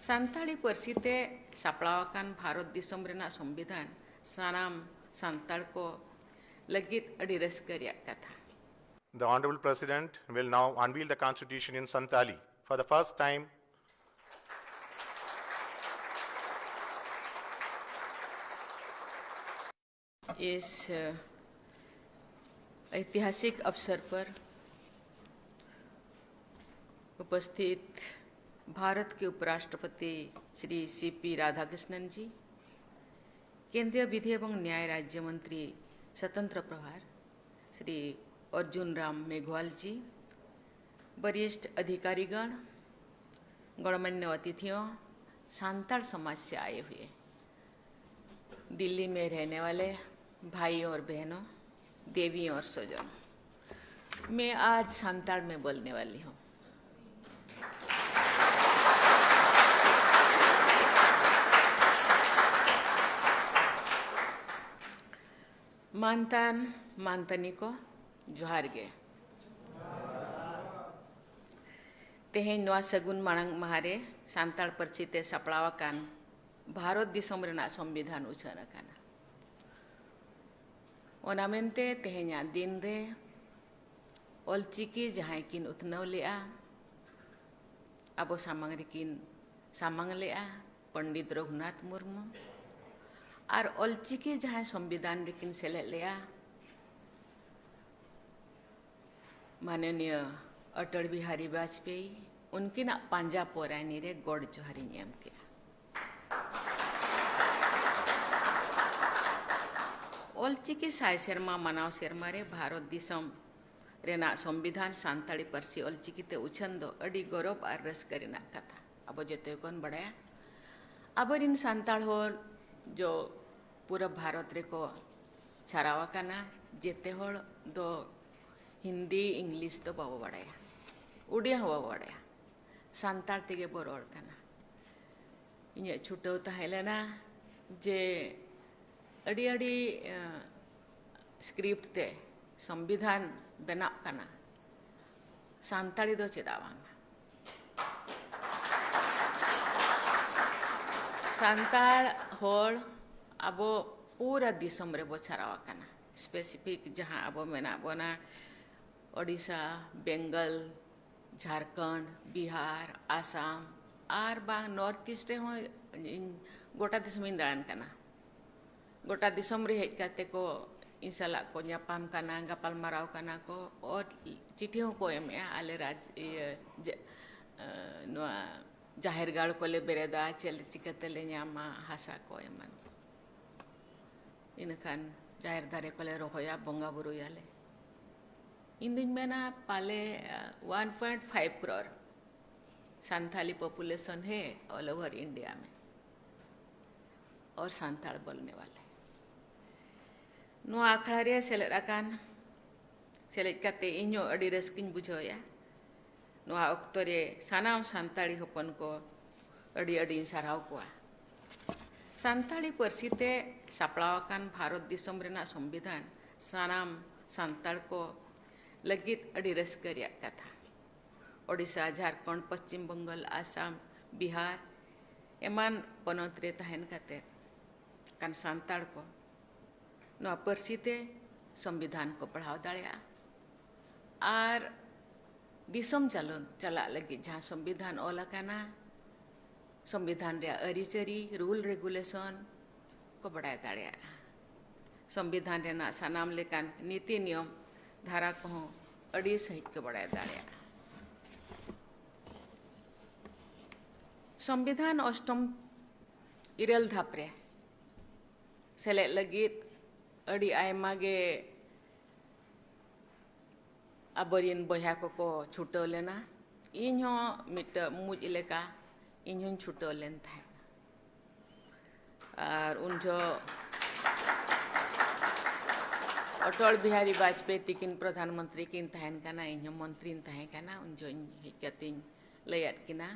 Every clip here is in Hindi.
ᱥᱟᱱᱛᱟᱲᱤ ᱯᱟᱹᱨᱥᱤ ᱛᱮ ᱥᱟᱯᱲᱟᱣ ᱟᱠᱟᱱ ᱵᱷᱟᱨᱚᱛ ᱫᱤᱥᱚᱢ ᱨᱮᱱᱟᱜ ᱥᱚᱝᱵᱤᱫᱷᱟᱱ ᱥᱟᱱᱟᱢ ᱥᱟᱱᱛᱟᱲ ᱠᱚ ᱞᱟᱹᱜᱤᱫ ᱟᱹᱰᱤ ᱨᱟᱹᱥᱠᱟᱹ ᱨᱮᱭᱟᱜ ᱠᱟᱛᱷᱟ. The Honorable President will now unveil the Constitution in Santali. For the first time, इस ऐतिहासिक अवसर पर उपस्थित भारत के उपराष्ट्रपति श्री सीपी राधाकृष्णन जी, केंद्रीय विधि एवं न्याय राज्य मंत्री स्वतंत्र प्रभार श्री अर्जुन राम मेघवाल जी, वरिष्ठ अधिकारीगण, गणमान्य अतिथियों, सांताल समाज से आए हुए दिल्ली में रहने वाले भाइयों और बहनों, देवियों और स्वजनों, मैं आज सांताल में बोलने वाली हूँ. मानतान मानतानी को जोहार गे. तेहेन नवा सगुन मांग महारे सांताल पार्सी ते सपड़ाव आकान भारत दिसोम रेना संविधान उछान आकाना. ओना मेनते तेहेन्या दिन रे ऑलचिकी जहां किन उतनाव लेआ अबो सामांग रेकिन सामांग लेआ पंडित रघुनाथ मुर्मू और ऑलचिकी जहां संविधान रेकिन सेले लेआ माननीय अटल बिहारी वाजपेयी उनकी ना पांजा पोरानी रे गोड़ जोहारी नियम किया. ऑलचिकी साय सेरमा मनाव सेरमा रे भारत दिसम रेना संविधान सान्ताड़ी पार्सी ऑलचिकी ते उछन दो अड़ी गौरव और रस्का रेना कथा. अब जेते कौन बड़ाया अब इन सांताल हो जो पूरा भारत रे को छारावा काना जेते होड़ दो हिंदी इंग्लिश तो बाबो बड़ाया उड़िया हुआ बड़ाया सांताल तेगे बरोड़ काना. इन्हें छुट्टो ताहेलेना जे अड़ी अड़ी स्क्रिप्ट ते संविधान बनाव काना सांताड़ी दो चेदावांगा. सांताल होड़ अबो पूरा दिसम रे बो छारावा काना. स्पेसिफिक जहां अबो मेना बोना ओडिशा, बेंगल, झारखंड, बिहार, आसाम और बांग नॉर्थ ईस्ट रे हो गोटा दिसम इन दाड़ान काना. गोटा दिसम रे हेज काते को इंसाला को न्यापाम काना गपाल माराव काना को और चिठियों को एमे आले राज नोआ जाहिर गाड़ को ले बेरेदा चल चिकते ले न्यामा हासा को एमन इनखान जाहिर दारे को ले रोहया बोंगा बुरु याले इन दिन में ना पाले 1.5 करोड़ सांथाली पॉपुलेशन है ऑल ओवर इंडिया में और सांताल बोलने वाले. नो आखड़ा रे सेलेद आकान सेलेद काते इñो अड़ी रस्किन बुझोया. नो ऑक्टो रे सानाम सांताली होपन को अड़ी अड़ी साराव कोआ. सांताली पार्सी ते सपड़ाव आकान भारत दिसोम रेना संविधान सानाम सांताल को लगित अड़ी रस्का रेयाग कथा. ओडिशा, झारखंड, पश्चिम बंगाल, आसाम, बिहार एमान पनत रे तहन काते कान सांताल को नवा पार्सी ते संविधान को पढ़ाव दाड़ेया और दिसोम चला लगी जहाँ संविधान ऑल काना संविधान रे अरिचरी रूल रेगुलेशन को बढ़ाया दाड़ेया. संविधान रेना सानाम लेकान नीति नियम धारा को अड़ी सहित के बढ़ाया दाड़ेया. संविधान अष्टम इरल धापरे सेले लगित अड़ी आयमा गे अबरिन बया को छुटो लेना. इन हो मिट मुज लेका इन हों छुटो लेन था और उन जो अटल बिहारी वाजपेयी तिकिन प्रधानमंत्री किन तहन काना इन हो मंत्री तहन काना उन जो हिकतिन लयात किना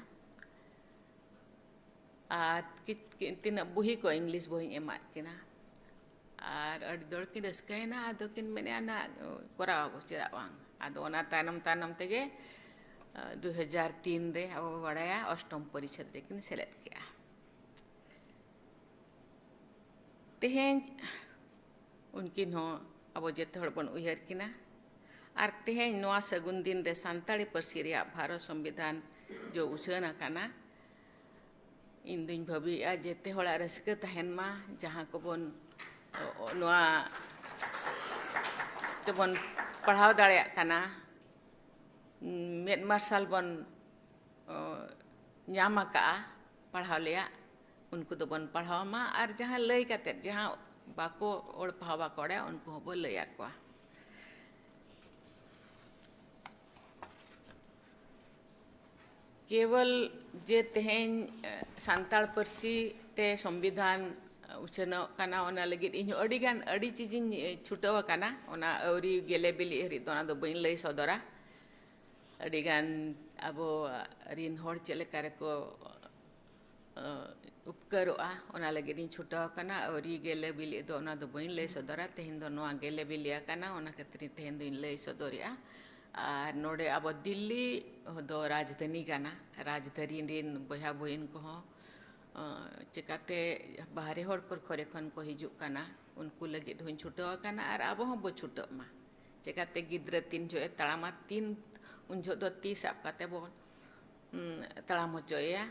तीन बुही को इंग्लिश बुही एमा किना और अड़ी दौड़ की रस्कायना आदो किन मैंने आना कोराव चेदा वांग आदो ओना तानम तानम तेगे 2003 रे अब बड़ाया अष्टम परिषद रे किन सेलेक्ट किया तेहें उनकी नो अब जेते हड़ बन उयहर किना और तेहें नोआ सगुन दिन रे सान्ताड़ी पार्सी रे भारत संविधान जो उछाना काना इन दिन भाभी आ जेते हड़ा रस्के तहन मा जहाँ को बन नोआ तो बन पढ़ाव दाड़े काना मेद मार्शल बन ᱧᱟᱢ ᱟᱠᱟᱜᱼᱟ ᱯᱟᱲᱦᱟᱣ ᱞᱮᱭᱟ उनको तो बन पढ़ाव मा और जहाँ लय काते जहाँ बाको और पढ़ाव बाकोड़े उनको हो लय आकोआ केवल जे तेहें सान्ताल पार्सी ते संविधान उछनो काना ओना लगित इन अडिगान अडी चीजिन छुटाव काना ओना औरी गेले बिली हरि दोना दो बइन लय सदरा अडिगान अबो रिन होड़ चले करे को उपकरोआ ओना लगित इन छुटाव काना औरी गेले बिली दो ओना दो बइन लय सदरा तेहें दो नोआ गेले बिलिया काना ओना कतरी तेहें दो इन लय सदरिया और नोड़े अब दिल्ली दो राजधानी काना राजधानी रिन बहा बहन को चिकाते बाहरे होड़ कर खरे खन को हिजु काना उनको लगित हुन छुटाव काना और अब हम बो छुटाव मा चिकाते गिद्र तीन जो तड़ामा तीन उन जो दो 30 आप काते बो तड़ाम होचोया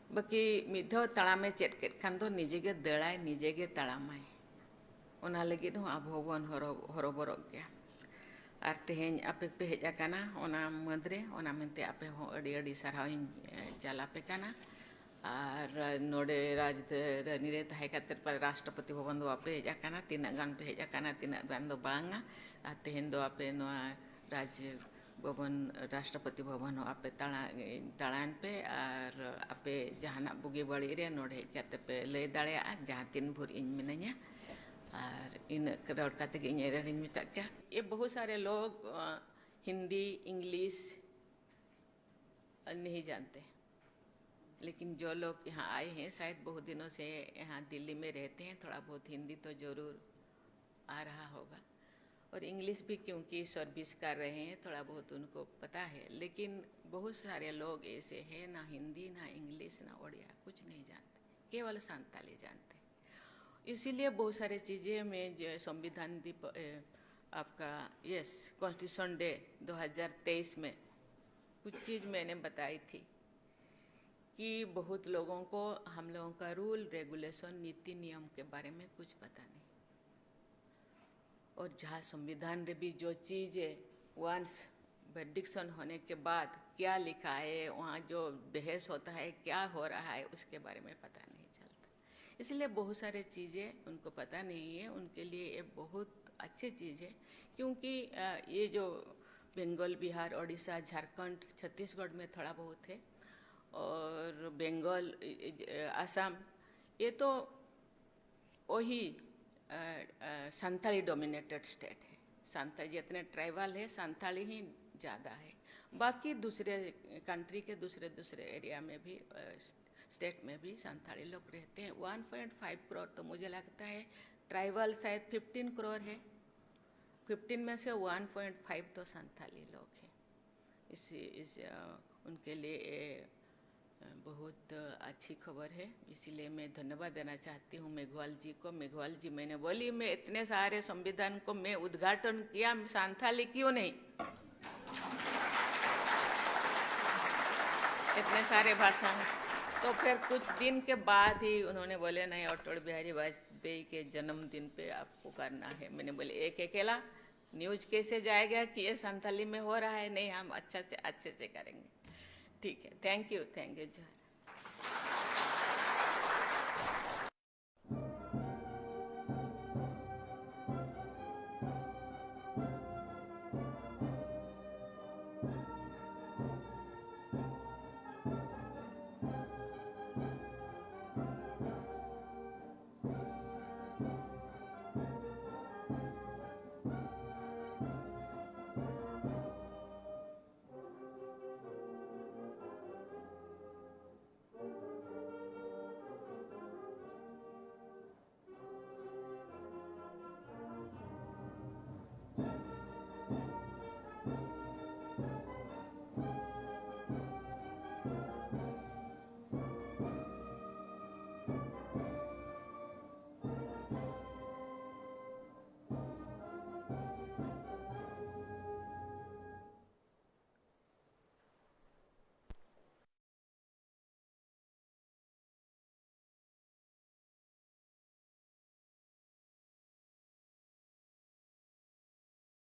बाकी मिधो तड़ामे चेट के खान दो निजे के दड़ाई निजे के तड़ामाय ओना लगित हूँ अब होबन हरो बरो गया और तेहें आपे पे हेजा काना ओना मदरे ओना मेनते आपे हो अड़ी अड़ी सरहाविन चलापे काना और नोडे राजधानी रे तहे खातिर पर राष्ट्रपति भवन दो आपे हेजा काना तीना गान पे हेजा काना तीना गान दो बांगा और तेहें दो आपे नोआ राज्य भवन राष्ट्रपति भवन हो आपे तड़ान पे और आपे जहाना बुगी बड़ी रे नोडे हेजाते पे लय दाड़े जहाँ तीन भूर इन मिनन्या और इन करोड़ काते के इन में तक क्या ये बहुत सारे लोग हिंदी इंग्लिश नहीं जानते लेकिन जो लोग यहाँ आए हैं शायद बहुत दिनों से यहाँ दिल्ली में रहते हैं थोड़ा बहुत हिंदी तो ज़रूर आ रहा होगा और इंग्लिश भी क्योंकि सर्विस कर रहे हैं थोड़ा बहुत उनको पता है लेकिन बहुत सारे लोग ऐसे हैं ना हिंदी ना इंग्लिश ना उड़िया कुछ नहीं जानते केवल संताली जानते इसीलिए बहुत सारी चीज़ें में जो संविधान आपका यस कॉन्स्टिट्यूशन डे 2023 में कुछ चीज़ मैंने बताई थी कि बहुत लोगों को हम लोगों का रूल रेगुलेशन नीति नियम के बारे में कुछ पता नहीं और जहाँ संविधान में भी जो चीज़ें वंस वर्डिक्शन होने के बाद क्या लिखा है वहाँ जो बहस होता है क्या हो रहा है उसके बारे में पता नहीं इसलिए बहुत सारे चीज़ें उनको पता नहीं है उनके लिए ये बहुत अच्छी चीज़ है क्योंकि ये जो बंगाल बिहार उड़ीसा झारखंड छत्तीसगढ़ में थोड़ा बहुत है और बंगाल असम ये तो वही संथाली डोमिनेटेड स्टेट है संथाली जितने ट्राइबल है संथाली ही ज़्यादा है बाकी दूसरे कंट्री के दूसरे एरिया में भी स्टेट में भी संथाली लोग रहते हैं 1.5 करोड़ तो मुझे लगता है ट्राइबल शायद 15 करोड़ है 15 में से 1.5 तो संथाली लोग हैं इस उनके लिए बहुत अच्छी खबर है इसीलिए मैं धन्यवाद देना चाहती हूँ मेघवाल जी को मेघवाल जी मैंने बोली मैं इतने सारे संविधान को मैं उद्घाटन किया संथाली क्यों नहीं इतने सारे भाषण तो फिर कुछ दिन के बाद ही उन्होंने बोले नहीं अटल बिहारी वाजपेयी के जन्मदिन पे आपको करना है मैंने बोले एक अकेला न्यूज़ कैसे जाएगा कि ये संथाली में हो रहा है नहीं हम अच्छे से करेंगे ठीक है थैंक यू जोहार